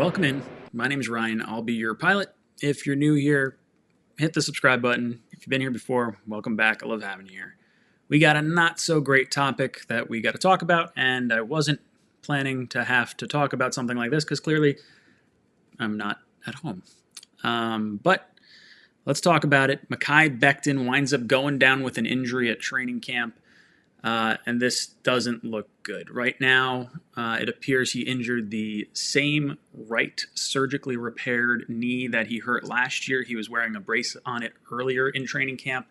Welcome in. My name is Ryan. I'll be your pilot. If you're new here, hit the subscribe button. If you've been here before, welcome back. I love having you here. We got a not so great topic that we got to talk about, and I wasn't planning to have to talk about something like this because clearly I'm not at home. But let's talk about it. Mekhi Becton winds up going down with an injury at training camp. And this doesn't look good. Right now, it appears he injured the same right surgically repaired knee that he hurt last year. He was wearing a brace on it earlier in training camp.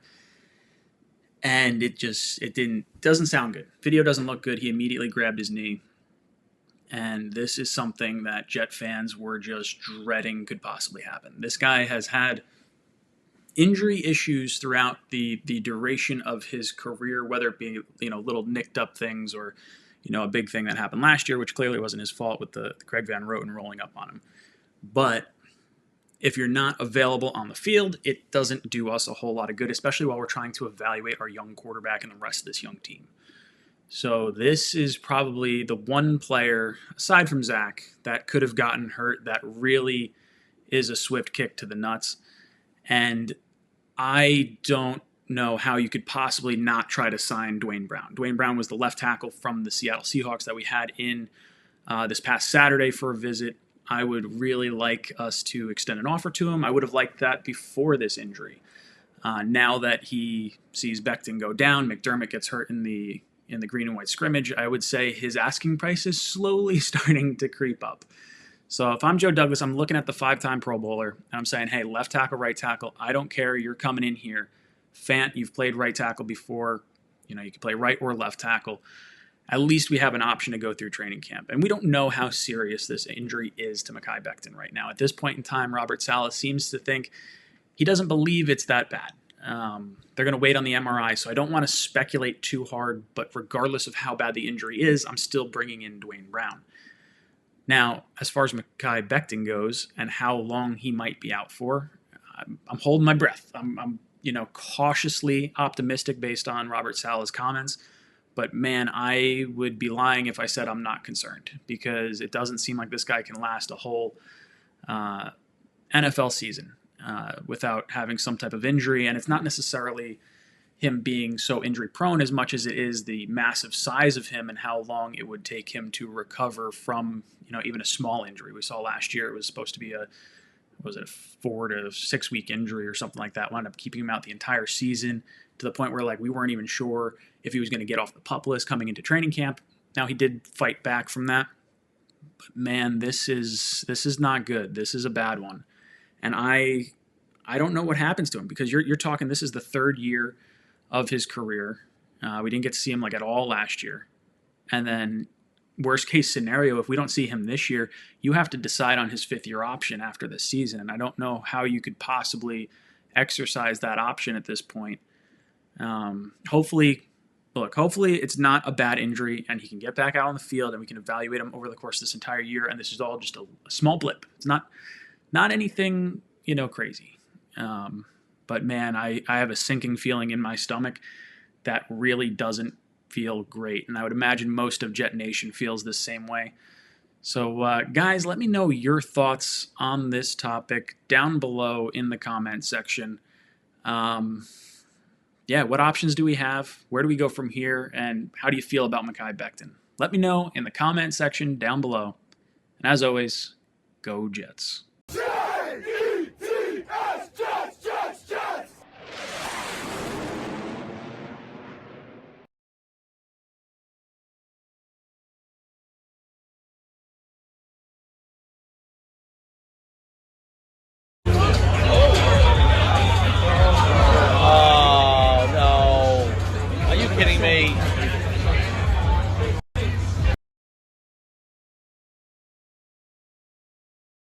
And it doesn't sound good. Video doesn't look good. He immediately grabbed his knee. And this is something that Jet fans were just dreading could possibly happen. This guy has had injury issues throughout the duration of his career, whether it be little nicked up things or a big thing that happened last year, which clearly wasn't his fault with the Craig Van Roten rolling up on him. But if you're not available on the field, it doesn't do us a whole lot of good, especially while we're trying to evaluate our young quarterback and the rest of this young team. So this is probably the one player, aside from Zach, that could have gotten hurt that really is a swift kick to the nuts. And I don't know how you could possibly not try to sign Dwayne Brown. Dwayne Brown was the left tackle from the Seattle Seahawks that we had in this past Saturday for a visit. I would really like us to extend an offer to him. I would have liked that before this injury. Now that he sees Becton go down, McDermott gets hurt in the green and white scrimmage, I would say his asking price is slowly starting to creep up. So if I'm Joe Douglas, I'm looking at the 5-time Pro Bowler, and I'm saying, hey, left tackle, right tackle, I don't care. You're coming in here. Fant, you've played right tackle before. You can play right or left tackle. At least we have an option to go through training camp. And we don't know how serious this injury is to Mekhi Becton right now. At this point in time, Robert Salas seems to think he doesn't believe it's that bad. They're going to wait on the MRI, so I don't want to speculate too hard. But regardless of how bad the injury is, I'm still bringing in Dwayne Brown. Now, as far as Mekhi Becton goes and how long he might be out for, I'm holding my breath. I'm cautiously optimistic based on Robert Salas' comments. But man, I would be lying if I said I'm not concerned because it doesn't seem like this guy can last a whole NFL season without having some type of injury. And it's not necessarily him being so injury prone as much as it is the massive size of him and how long it would take him to recover from, even a small injury. We saw last year it was supposed to be a 4 to 6 week injury or something like that. Wound up keeping him out the entire season to the point where we weren't even sure if he was going to get off the PUP list coming into training camp. Now he did fight back from that, but man, this is not good. This is a bad one. And I don't know what happens to him because you're talking, this is the third year of his career. We didn't get to see him at all last year. And then worst case scenario, if we don't see him this year, you have to decide on his 5th-year option after this season. And I don't know how you could possibly exercise that option at this point. Hopefully it's not a bad injury and he can get back out on the field and we can evaluate him over the course of this entire year. And this is all just a small blip. It's not anything, crazy. But man, I have a sinking feeling in my stomach that really doesn't feel great. And I would imagine most of Jet Nation feels the same way. So guys, let me know your thoughts on this topic down below in the comment section. What options do we have? Where do we go from here? And how do you feel about Mekhi Becton? Let me know in the comment section down below. And as always, go Jets.